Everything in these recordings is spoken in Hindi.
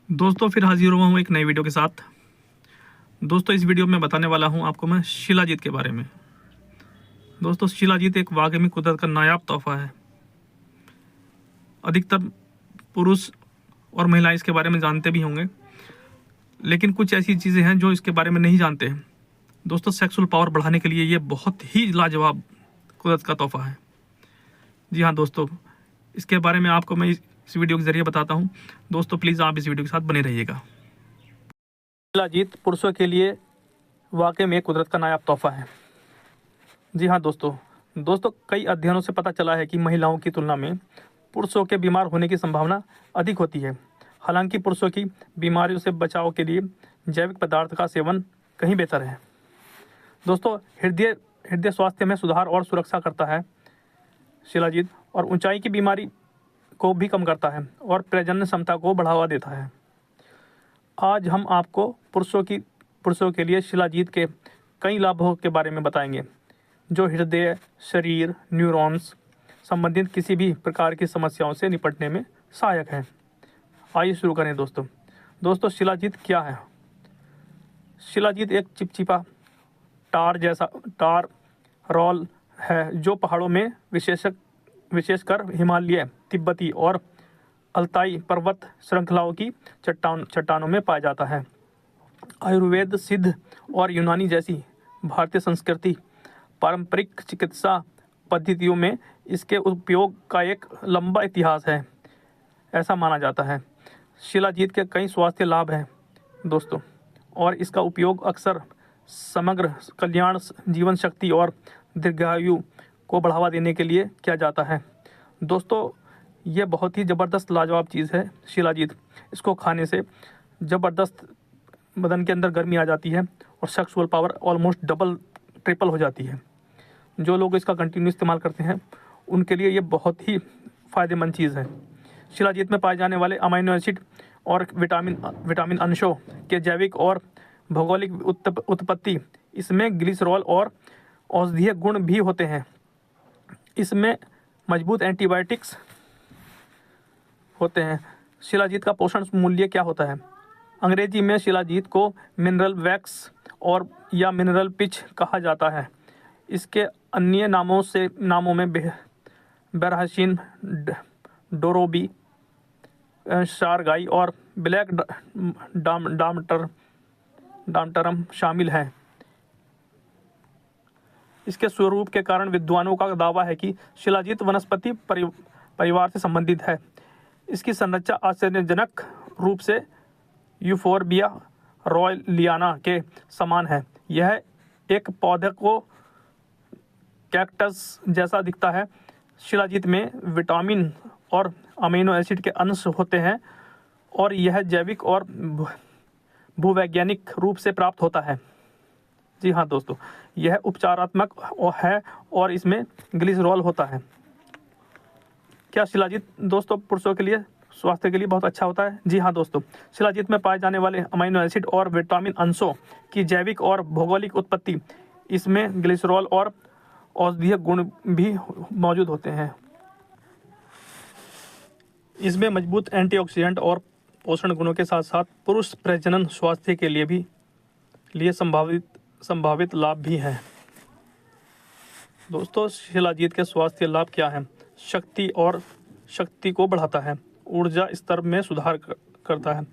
दोस्तों फिर हाजिर हुआ हूँ एक नई वीडियो के साथ। दोस्तों इस वीडियो में बताने वाला हूँ आपको मैं शिलाजीत के बारे में। दोस्तों शिलाजीत एक वाकई में कुदरत का नायाब तोहफा है। अधिकतर पुरुष और महिलाएं इसके बारे में जानते भी होंगे, लेकिन कुछ ऐसी चीज़ें हैं जो इसके बारे में नहीं जानते हैं। दोस्तों सेक्सुअल पावर बढ़ाने के लिए ये बहुत ही लाजवाब कुदरत का तोहफा है। जी हाँ दोस्तों, इसके बारे में आपको मैं इस वीडियो के जरिए बताता हूँ। दोस्तों प्लीज़ आप इस वीडियो के साथ बने रहिएगा। शिलाजीत पुरुषों के लिए वाकई में कुदरत का नायाब तोहफा है। जी हाँ दोस्तों कई अध्ययनों से पता चला है कि महिलाओं की तुलना में पुरुषों के बीमार होने की संभावना अधिक होती है। हालांकि पुरुषों की बीमारियों से बचाव के लिए जैविक पदार्थ का सेवन कहीं बेहतर है। दोस्तों हृदय स्वास्थ्य में सुधार और सुरक्षा करता है शिलाजीत, और ऊंचाई की बीमारी को भी कम करता है और प्रजनन क्षमता को बढ़ावा देता है। आज हम आपको पुरुषों के लिए शिलाजीत के कई लाभों के बारे में बताएंगे, जो हृदय, शरीर, न्यूरॉन्स संबंधित किसी भी प्रकार की समस्याओं से निपटने में सहायक हैं। आइए शुरू करें दोस्तों शिलाजीत क्या है? शिलाजीत एक चिपचिपा टार रोल है जो पहाड़ों में विशेषकर हिमालय, तिब्बती और अल्ताई पर्वत श्रृंखलाओं की चट्टानों में पाया जाता है। आयुर्वेद, सिद्ध और यूनानी जैसी भारतीय संस्कृति पारंपरिक चिकित्सा पद्धतियों में इसके उपयोग का एक लंबा इतिहास है, ऐसा माना जाता है। शिलाजीत के कई स्वास्थ्य लाभ हैं दोस्तों, और इसका उपयोग अक्सर समग्र कल्याण, जीवन शक्ति और दीर्घायु को बढ़ावा देने के लिए किया जाता है। दोस्तों ये बहुत ही ज़बरदस्त लाजवाब चीज़ है शिलाजीत। इसको खाने से ज़बरदस्त बदन के अंदर गर्मी आ जाती है और सेक्सुअल पावर ऑलमोस्ट ट्रिपल हो जाती है। जो लोग इसका कंटिन्यू इस्तेमाल करते हैं उनके लिए ये बहुत ही फ़ायदेमंद चीज़ है। शिलाजीत में पाए जाने वाले अमीनो एसिड और विटामिन अंशों के जैविक और भौगोलिक उत्पत्ति, इसमें ग्लिसरॉल और औषधीय गुण भी होते हैं। इसमें मजबूत एंटीबायोटिक्स होते हैं। शिलाजीत का पोषण मूल्य क्या होता है? अंग्रेजी में शिलाजीत को मिनरल वैक्स और या मिनरल पिच कहा जाता है। इसके अन्य नामों में बेरहसीन, डोरोबी, शारगाई और ब्लैक डामटरम शामिल हैं। इसके स्वरूप के कारण विद्वानों का दावा है कि शिलाजीत वनस्पति परिवार से संबंधित है। इसकी संरचना आश्चर्यजनक रूप से यूफोर्बिया रॉयलियाना के समान है। यह एक पौधे को कैक्टस जैसा दिखता है। शिलाजीत में विटामिन और अमीनो एसिड के अंश होते हैं और यह जैविक और भूवैज्ञानिक रूप से प्राप्त होता है। जी हाँ दोस्तों, यह उपचारात्मक है और इसमें ग्लिसरॉल होता है। क्या शिलाजीत दोस्तों पुरुषों के लिए स्वास्थ्य के लिए बहुत अच्छा होता है? जी हाँ दोस्तों, शिलाजीत में पाए जाने वाले अमीनो एसिड और विटामिन अंशों की जैविक और भौगोलिक उत्पत्ति, इसमें ग्लिसरॉल और औषधीय गुण भी मौजूद होते हैं। इसमें मजबूत एंटीऑक्सीडेंट और पोषण गुणों के साथ साथ पुरुष प्रजनन स्वास्थ्य के लिए संभावित लाभ भी हैं। दोस्तों शिलाजीत के स्वास्थ्य लाभ क्या हैं? शक्ति को बढ़ाता है, ऊर्जा स्तर में सुधार करता है,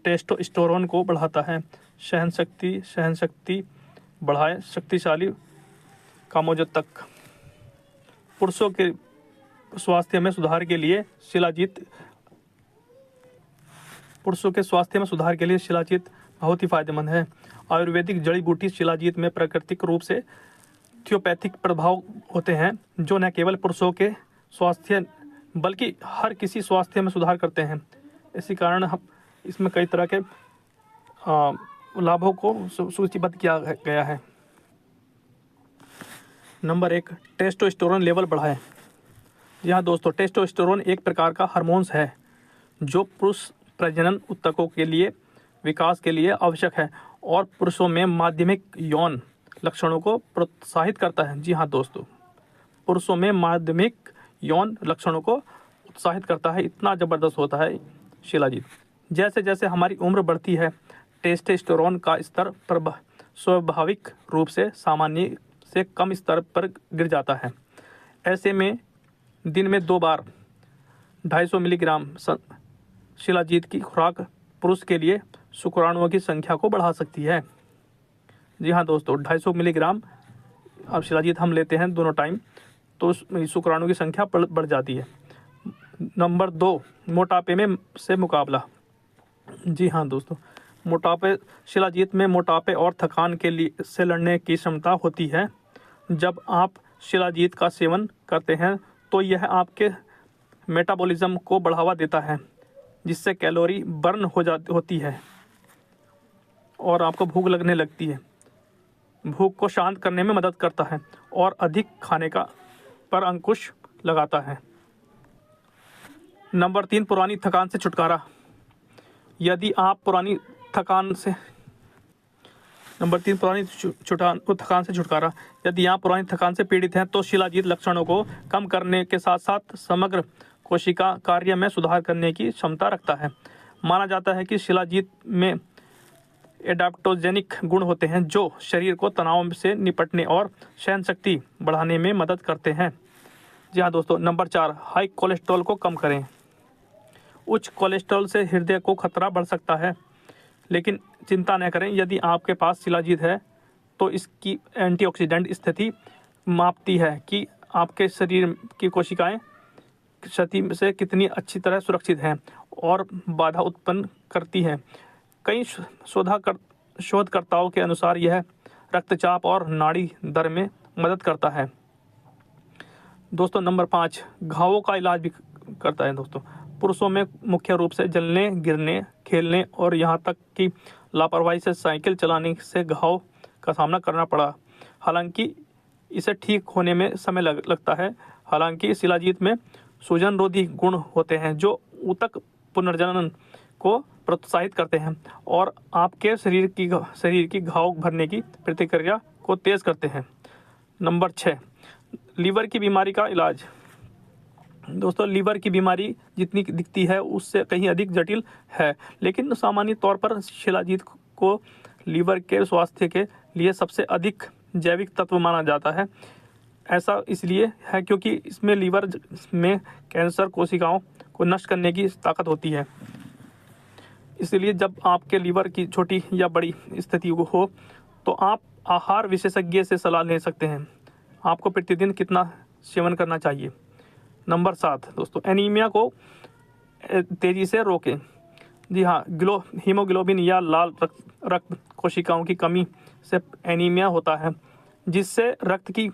टेस्टोस्टेरोन को बढ़ाता है, सहनशक्ति बढ़ाए, शक्तिशाली कामोजतक। पुरुषों के स्वास्थ्य में सुधार के लिए शिलाजीत बहुत ही फायदेमंद है। आयुर्वेदिक जड़ी बूटी शिलाजीत में प्राकृतिक रूप से थियोपैथिक प्रभाव होते हैं, जो न केवल पुरुषों के स्वास्थ्य बल्कि हर किसी स्वास्थ्य में सुधार करते हैं। इसी कारण हम इसमें कई तरह के लाभों को सूचीबद्ध किया गया है। नंबर 1, टेस्टोस्टेरोन लेवल बढ़ाएं। जी हाँ दोस्तों, टेस्टोस्टेरोन एक प्रकार का हार्मोन्स है जो पुरुष प्रजनन ऊतकों के लिए विकास के लिए आवश्यक है और पुरुषों में माध्यमिक यौन लक्षणों को प्रोत्साहित करता है। जी हाँ दोस्तों, पुरुषों में माध्यमिक यौन लक्षणों को उत्साहित करता है। इतना ज़बरदस्त होता है शिलाजीत। जैसे जैसे हमारी उम्र बढ़ती है टेस्टोस्टेरोन का स्तर स्वाभाविक रूप से सामान्य से कम स्तर पर गिर जाता है। ऐसे में दिन में 2 बार 250 मिलीग्राम शिलाजीत की खुराक पुरुष के लिए शुक्राणुओं की संख्या को बढ़ा सकती है। जी हाँ दोस्तों, 250 मिलीग्राम अब शिलाजीत हम लेते हैं दोनों टाइम तो शुक्राणु की संख्या बढ़ जाती है। नंबर 2, मोटापे में से मुकाबला। जी हाँ दोस्तों, शिलाजीत में मोटापे और थकान के लिए से लड़ने की क्षमता होती है। जब आप शिलाजीत का सेवन करते हैं तो यह आपके मेटाबॉलिज्म को बढ़ावा देता है, जिससे कैलोरी बर्न होती है और आपको भूख लगने लगती है। भूख को शांत करने में मदद करता है और अधिक खाने का पर अंकुश लगाता है। नंबर 3, पुरानी थकान से छुटकारा। यदि आप पुरानी थकान से छुटकारा। यदि आप पुरानी थकान से पीड़ित हैं तो शिलाजीत लक्षणों को कम करने के साथ साथ समग्र कोशिका कार्य में सुधार करने की क्षमता रखता है। माना जाता है कि शिलाजीत में एडाप्टोजेनिक गुण होते हैं जो शरीर को तनाव से निपटने और सहन शक्ति बढ़ाने में मदद करते हैं। जी हाँ दोस्तों, नंबर 4, हाई कोलेस्ट्रॉल को कम करें। उच्च कोलेस्ट्रॉल से हृदय को खतरा बढ़ सकता है, लेकिन चिंता न करें। यदि आपके पास शिलाजीत है तो इसकी एंटीऑक्सीडेंट स्थिति मापती है कि आपके शरीर की कोशिकाएं क्षति से कितनी अच्छी तरह सुरक्षित हैं और बाधा उत्पन्न करती हैं। कई शोधकर्ताओं के अनुसार यह रक्तचाप और नाड़ी दर में मदद करता है। दोस्तों नंबर 5, घावों का इलाज भी करता है। दोस्तों, पुरुषों में मुख्य रूप से जलने, गिरने, खेलने और यहाँ तक कि लापरवाही से साइकिल चलाने से घाव का सामना करना पड़ा। हालांकि इसे ठीक होने में समय लगता है। हालांकि शिलाजीत में सूजन रोधी गुण होते हैं जो ऊतक पुनर्जनन को प्रोत्साहित करते हैं और आपके शरीर की घाव भरने की प्रतिक्रिया को तेज करते हैं। नंबर 6, लीवर की बीमारी का इलाज। दोस्तों, लीवर की बीमारी जितनी दिखती है उससे कहीं अधिक जटिल है, लेकिन सामान्य तौर पर शिलाजीत को लीवर के स्वास्थ्य के लिए सबसे अधिक जैविक तत्व माना जाता है। ऐसा इसलिए है क्योंकि इसमें लीवर में कैंसर कोशिकाओं को नष्ट करने की ताकत होती है। इसलिए जब आपके लीवर की छोटी या बड़ी स्थिति हो तो आप आहार विशेषज्ञ से सलाह ले सकते हैं। आपको प्रतिदिन कितना सेवन करना चाहिए। नंबर 7 दोस्तों, एनीमिया को तेजी से रोकें। जी हाँ, हीमोग्लोबिन या लाल रक्त कोशिकाओं की कमी से एनीमिया होता है, जिससे रक्त की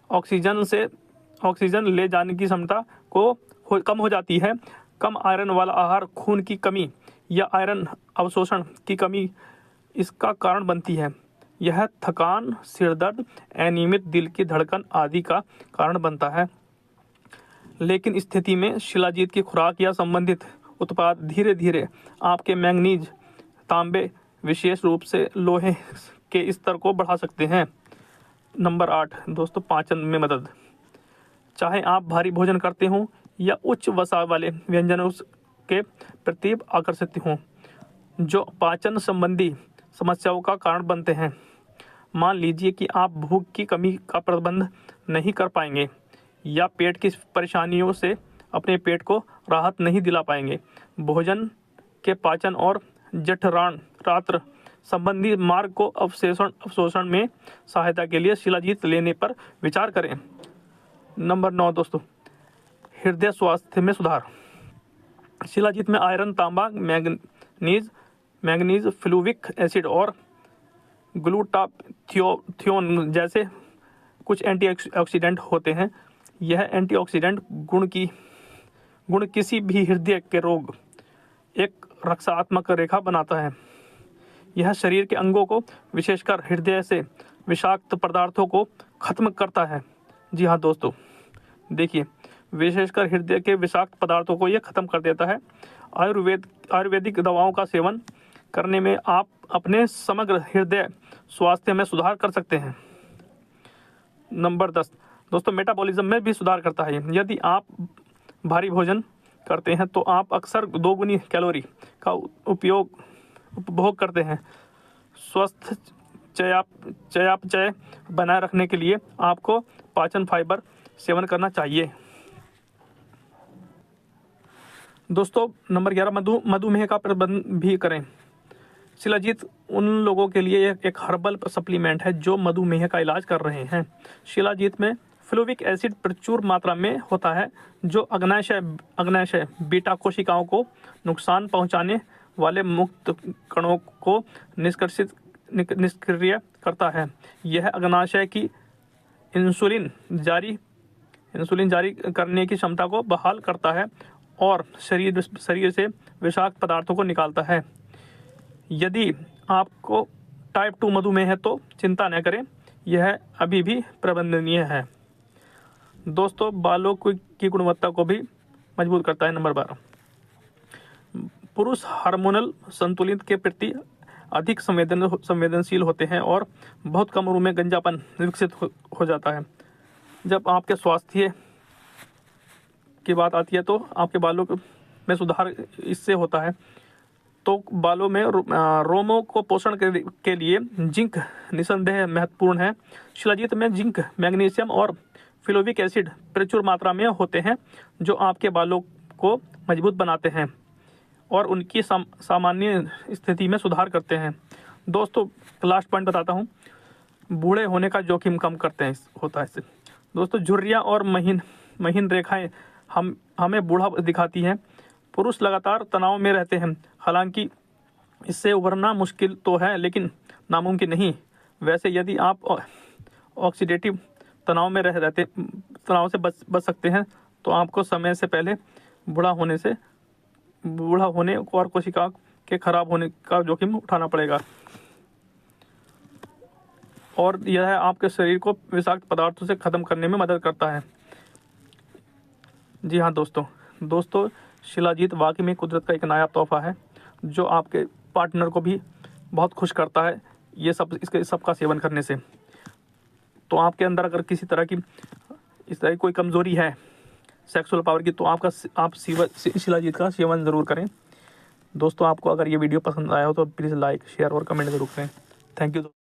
ऑक्सीजन ले जाने की क्षमता कम हो जाती है। कम आयरन वाला आहार खून की कमी या आयरन अवशोषण की कमी इसका कारण बनती है। यह थकान, सिरदर्द, अनियमित दिल की धड़कन आदि का कारण बनता है। लेकिन स्थिति में शिलाजीत की खुराक या संबंधित उत्पाद धीरे धीरे आपके मैंगनीज, तांबे, विशेष रूप से लोहे के स्तर को बढ़ा सकते हैं। नंबर 8 दोस्तों, पाचन में मदद। चाहे आप भारी भोजन करते हों या उच्च वसा वाले व्यंजनों के प्रति आकर्षित हों जो पाचन संबंधी समस्याओं का कारण बनते हैं। मान लीजिए कि आप भूख की कमी का प्रबंध नहीं कर पाएंगे या पेट की परेशानियों से अपने पेट को राहत नहीं दिला पाएंगे। भोजन के पाचन और जठरांत्र संबंधी मार्ग को अवशोषण में सहायता के लिए शिलाजीत लेने पर विचार करें। नंबर 9 दोस्तों, हृदय स्वास्थ्य में सुधार। शिलाजीत में आयरन, तांबा, मैंगनीज, फ्लूविक एसिड और ग्लूटाथियोन जैसे कुछ एंटीऑक्सीडेंट होते हैं। यह एंटीऑक्सीडेंट गुण किसी भी हृदय के रोग एक रक्षात्मक रेखा बनाता है। यह शरीर के अंगों को, विशेषकर हृदय से विषाक्त पदार्थों को खत्म करता है। जी हाँ दोस्तों, देखिए, विशेषकर हृदय के विषाक्त पदार्थों को यह खत्म कर देता है। आयुर्वेदिक दवाओं का सेवन करने में आप अपने समग्र हृदय स्वास्थ्य में सुधार कर सकते हैं। नंबर 10 दोस्तों, मेटाबॉलिज्म में भी सुधार करता है। यदि आप भारी भोजन करते हैं तो आप अक्सर दोगुनी कैलोरी का उपभोग करते हैं। स्वस्थ चयापचय बनाए रखने के लिए आपको पाचन फाइबर सेवन करना चाहिए। दोस्तों नंबर 11, मधुमेह का प्रबंधन भी करें। शिलाजीत उन लोगों के लिए एक हर्बल सप्लीमेंट है जो मधुमेह का इलाज कर रहे हैं। शिलाजीत में फ्लोविक एसिड प्रचुर मात्रा में होता है जो अग्नाशय बीटा कोशिकाओं को नुकसान पहुंचाने वाले मुक्त कणों को निष्क्रिय करता है। यह अग्नाशय की इंसुलिन जारी करने की क्षमता को बहाल करता है और शरीर से विषाक्त पदार्थों को निकालता है। यदि आपको टाइप 2 मधुमेह है तो चिंता न करें, यह अभी भी प्रबंधनीय है। दोस्तों बालों की गुणवत्ता को भी मजबूत करता है। नंबर 12, पुरुष हार्मोनल संतुलन के प्रति अधिक संवेदनशील होते हैं और बहुत कम उम्र में गंजापन विकसित हो जाता है। जब आपके स्वास्थ्य की बात आती है तो आपके बालों में सुधार इससे होता है। तो बालों में रोमों को पोषण के लिए जिंक निसंदेह महत्वपूर्ण है। शिलाजीत में जिंक, मैग्नीशियम और फ्लोविक एसिड प्रचुर मात्रा में होते हैं जो आपके बालों को मजबूत बनाते हैं और उनकी सामान्य स्थिति में सुधार करते हैं। दोस्तों लास्ट पॉइंट बताता हूँ, बूढ़े होने का जोखिम कम करते हैं होता है इससे। दोस्तों झुर्रियाँ और महीन रेखाएं हमें बूढ़ा दिखाती हैं। पुरुष लगातार तनाव में रहते हैं, हालांकि इससे उभरना मुश्किल तो है लेकिन नामुमकिन नहीं। वैसे यदि आप ऑक्सीडेटिव तनाव से बच सकते हैं तो आपको समय से पहले बूढ़ा होने और कोशिका के खराब होने का जोखिम उठाना पड़ेगा और यह आपके शरीर को विषाक्त पदार्थों से खत्म करने में मदद करता है। जी हाँ दोस्तों शिलाजीत वाकई में कुदरत का एक नायाब तोहफा है जो आपके पार्टनर को भी बहुत खुश करता है ये सबका सेवन करने से। तो आपके अंदर अगर किसी तरह की इस तरह की कोई कमज़ोरी है सेक्सुअल पावर की तो आप शिलाजीत का सेवन ज़रूर करें। दोस्तों आपको अगर ये वीडियो पसंद आया हो तो प्लीज़ लाइक, शेयर और कमेंट ज़रूर करें। Thank you.